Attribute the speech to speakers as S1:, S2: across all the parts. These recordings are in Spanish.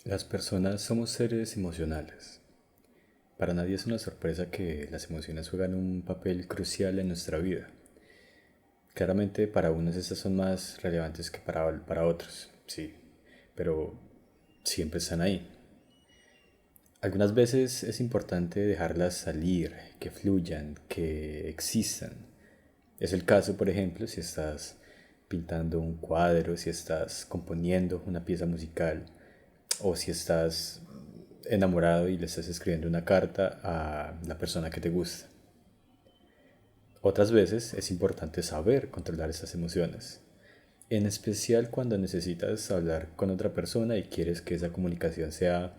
S1: Las personas somos seres emocionales. Para nadie es una sorpresa que las emociones juegan un papel crucial en nuestra vida. Claramente para unos estas son más relevantes que para otros, sí, pero siempre están ahí. Algunas veces es importante dejarlas salir, que fluyan, que existan. Es el caso, por ejemplo, si estás pintando un cuadro, si estás componiendo una pieza musical o si estás enamorado y le estás escribiendo una carta a la persona que te gusta. Otras veces es importante saber controlar estas emociones, en especial cuando necesitas hablar con otra persona y quieres que esa comunicación sea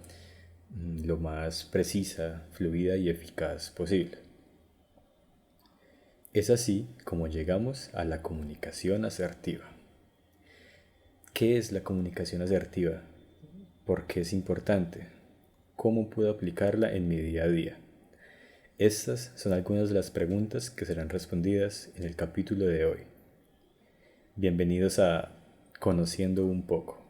S1: lo más precisa, fluida y eficaz posible. Es así como llegamos a la comunicación asertiva. ¿Qué es la comunicación asertiva? ¿Por qué es importante? ¿Cómo puedo aplicarla en mi día a día? Estas son algunas de las preguntas que serán respondidas en el capítulo de hoy. Bienvenidos a Conociendo un poco.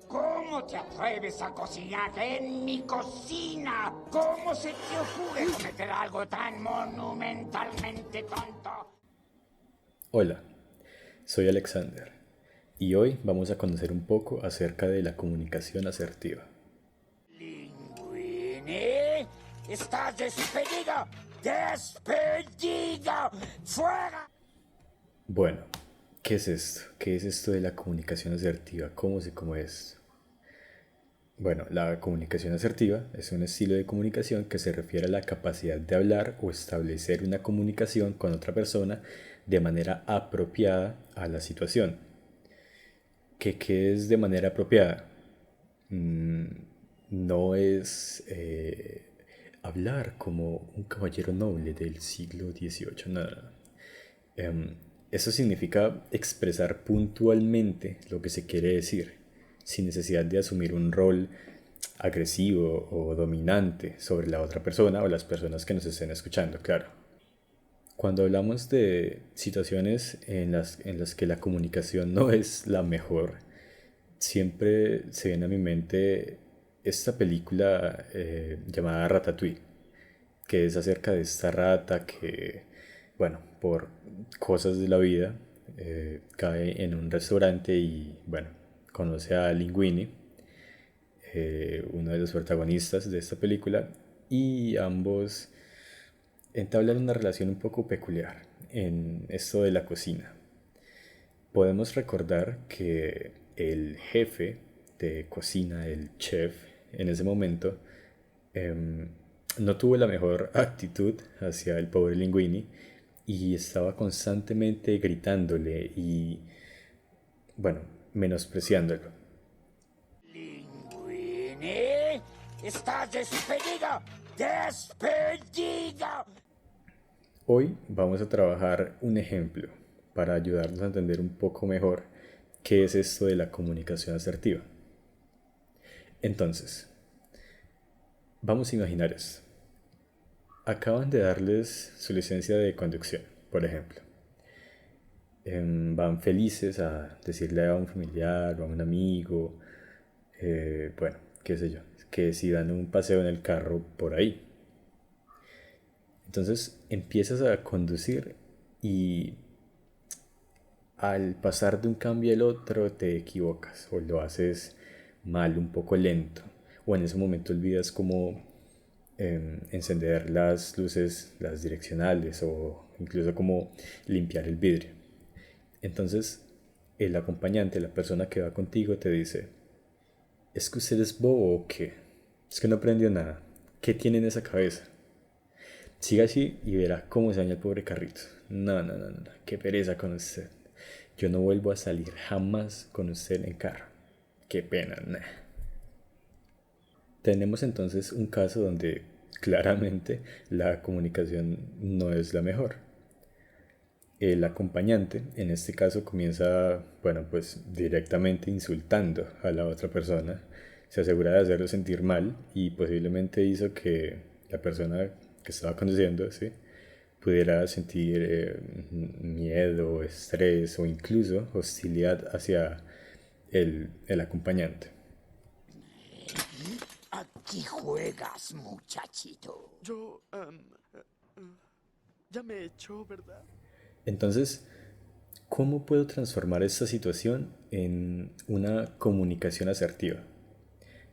S2: ¿Cómo te atreves a cocinar en mi cocina? ¿Cómo se te ocurre cometer algo tan monumentalmente tonto?
S1: Hola, soy Alexander y hoy vamos a conocer un poco acerca de la comunicación asertiva.
S2: Linguini, estás despedido. ¡Despedido! ¡Fuera!
S1: Bueno, ¿qué es esto? ¿Qué es esto de la comunicación asertiva? ¿Cómo se come esto? Bueno, la comunicación asertiva es un estilo de comunicación que se refiere a la capacidad de hablar o establecer una comunicación con otra persona de manera apropiada a la situación. ¿Qué es de manera apropiada? Mm, no es hablar como un caballero noble del siglo XVIII, nada. Em, Eso significa expresar puntualmente lo que se quiere decir, sin necesidad de asumir un rol agresivo o dominante sobre la otra persona o las personas que nos estén escuchando, claro. Cuando hablamos de situaciones en las que la comunicación no es la mejor, siempre se viene a mi mente esta película llamada Ratatouille, que es acerca de esta rata que, bueno, por cosas de la vida, cae en un restaurante y, bueno, conoce a Linguini, uno de los protagonistas de esta película, y ambos entablan una relación un poco peculiar en esto de la cocina. Podemos recordar que el jefe de cocina, el chef, en ese momento, em, no tuvo la mejor actitud hacia el pobre Linguini y estaba constantemente gritándole y, bueno, menospreciándolo.
S2: Linguini, estás despedido. ¡Despedido!
S1: Hoy vamos a trabajar un ejemplo para ayudarnos a entender un poco mejor qué es esto de la comunicación asertiva. Entonces, vamos a imaginar esto. Acaban de darles su licencia de conducción, por ejemplo. Van felices a decirle a un familiar o a un amigo, bueno, qué sé yo, que si dan un paseo en el carro por ahí. Entonces empiezas a conducir y al pasar de un cambio al otro te equivocas o lo haces mal, un poco lento, o en ese momento olvidas cómo encender las luces, las direccionales o incluso cómo limpiar el vidrio. Entonces el acompañante, la persona que va contigo te dice, ¿es que usted es bobo o qué? Es que no aprendió nada. ¿Qué tiene en esa cabeza? Siga así y verá cómo se daña el pobre carrito. No, no, no, no, qué pereza con usted. Yo no vuelvo a salir jamás con usted en carro. Qué pena, nah. Tenemos entonces un caso donde claramente la comunicación no es la mejor. El acompañante en este caso comienza, bueno, pues directamente insultando a la otra persona. Se asegura de hacerlo sentir mal y posiblemente hizo que la persona que estaba conduciendo, ¿sí? Pudiera sentir miedo, estrés o incluso hostilidad hacia el acompañante.
S2: ¿A qué juegas, muchachito?
S3: Yo, ya me echó, ¿verdad?
S1: Entonces, ¿cómo puedo transformar esta situación en una comunicación asertiva?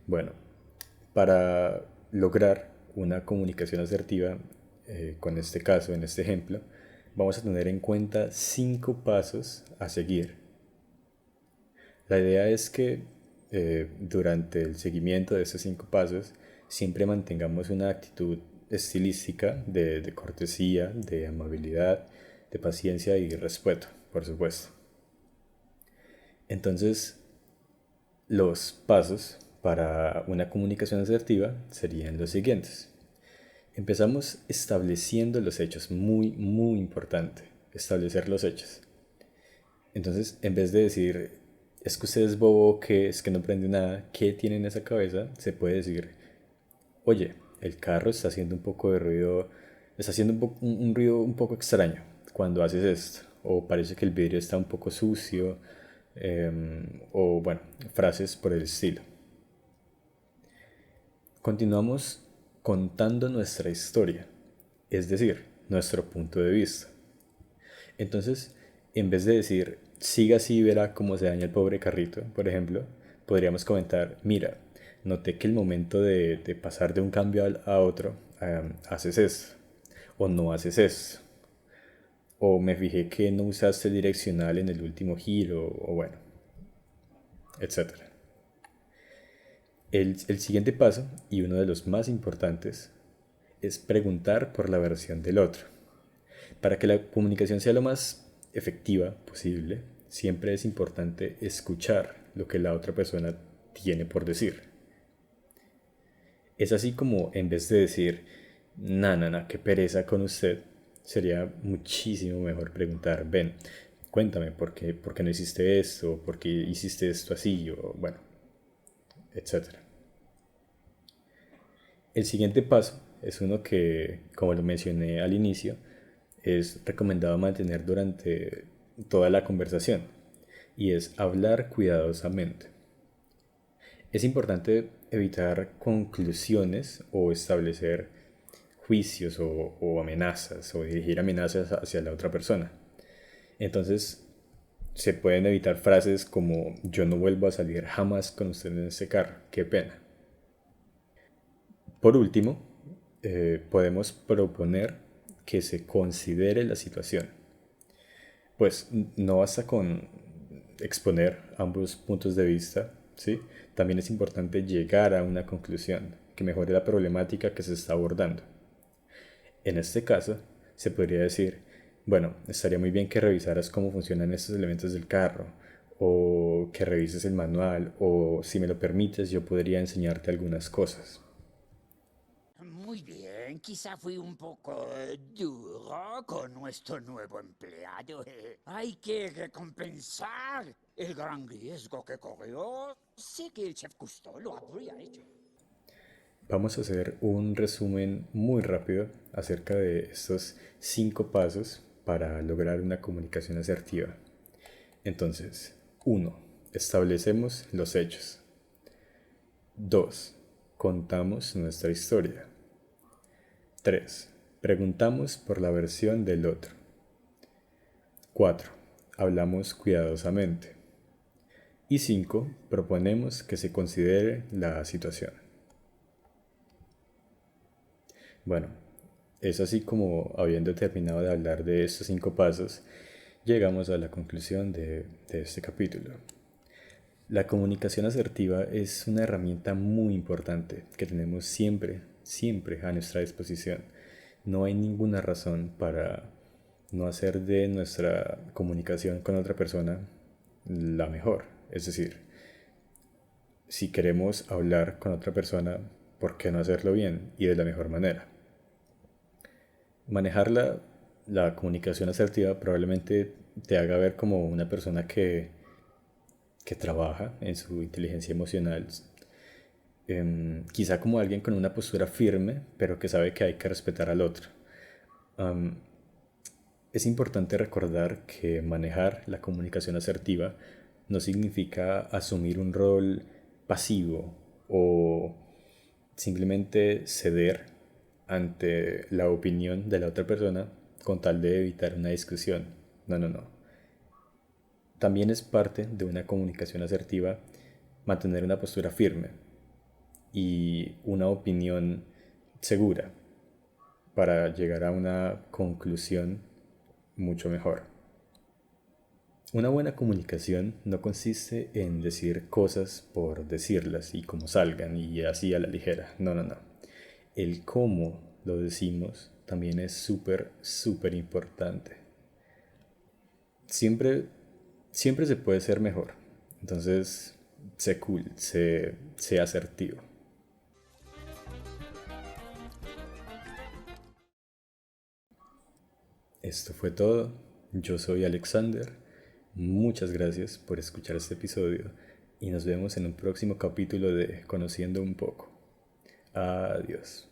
S1: Bueno, para lograr una comunicación asertiva, con este caso, en este ejemplo, vamos a tener en cuenta 5 pasos a seguir. La idea es que durante el seguimiento de estos 5 pasos siempre mantengamos una actitud estilística de cortesía, de amabilidad, de paciencia y respeto, por supuesto. Entonces, los pasos para una comunicación asertiva serían los siguientes. Empezamos estableciendo los hechos, muy, muy importante, establecer los hechos. Entonces, en vez de decir, es que usted es bobo, que es que no prende nada, ¿qué tiene en esa cabeza? Se puede decir, oye, el carro está haciendo un poco de ruido, está haciendo un ruido un poco extraño cuando haces esto, o parece que el vidrio está un poco sucio, o bueno, frases por el estilo. Continuamos contando nuestra historia, es decir, nuestro punto de vista. Entonces, en vez de decir, siga así y verá cómo se daña el pobre carrito, por ejemplo, podríamos comentar, mira, noté que el momento de pasar de un cambio a otro, haces esto, o no haces esto, o me fijé que no usaste el direccional en el último giro, o bueno, etcétera. El siguiente paso, y uno de los más importantes, es preguntar por la versión del otro. Para que la comunicación sea lo más efectiva posible, siempre es importante escuchar lo que la otra persona tiene por decir. Es así como en vez de decir, qué pereza con usted, sería muchísimo mejor preguntar, ven, cuéntame por qué no hiciste esto, por qué hiciste esto así, o bueno, etcétera. El siguiente paso es uno que, como lo mencioné al inicio, es recomendado mantener durante toda la conversación y es hablar cuidadosamente. Es importante evitar conclusiones o establecer juicios o amenazas o dirigir amenazas hacia la otra persona. Entonces se pueden evitar frases como yo no vuelvo a salir jamás con usted en este carro, qué pena. Por último, podemos proponer que se considere la situación. Pues no basta con exponer ambos puntos de vista, ¿sí? También es importante llegar a una conclusión que mejore la problemática que se está abordando. En este caso, se podría decir, bueno, estaría muy bien que revisaras cómo funcionan estos elementos del carro, o que revises el manual, o si me lo permites, yo podría enseñarte algunas cosas.
S2: Muy bien, quizá fui un poco duro con nuestro nuevo empleado. Hay que recompensar el gran riesgo que corrió. Sé que el chef Cousteau lo habría hecho.
S1: Vamos a hacer un resumen muy rápido acerca de estos 5 pasos para lograr una comunicación asertiva. Entonces, 1. Establecemos los hechos. 2. Contamos nuestra historia. 3. Preguntamos por la versión del otro. 4. Hablamos cuidadosamente. Y 5. Proponemos que se considere la situación. Bueno, es así como, habiendo terminado de hablar de estos 5 pasos, llegamos a la conclusión de este capítulo. La comunicación asertiva es una herramienta muy importante que tenemos siempre, siempre a nuestra disposición. No hay ninguna razón para no hacer de nuestra comunicación con otra persona la mejor. Es decir, si queremos hablar con otra persona, ¿por qué no hacerlo bien y de la mejor manera? Manejar la comunicación asertiva probablemente te haga ver como una persona que trabaja en su inteligencia emocional, Quizá como alguien con una postura firme, pero que sabe que hay que respetar al otro. Am, es importante recordar que manejar la comunicación asertiva no significa asumir un rol pasivo o simplemente ceder ante la opinión de la otra persona con tal de evitar una discusión. No, no, no. También es parte de una comunicación asertiva mantener una postura firme y una opinión segura para llegar a una conclusión mucho mejor. Una buena comunicación no consiste en decir cosas por decirlas y como salgan y así a la ligera. No, no, no. El cómo lo decimos también es súper, súper importante. Siempre, siempre se puede ser mejor. Entonces, sé cool, sé asertivo. Esto fue todo. Yo soy Alexander. Muchas gracias por escuchar este episodio y nos vemos en un próximo capítulo de Conociendo un poco. Adiós.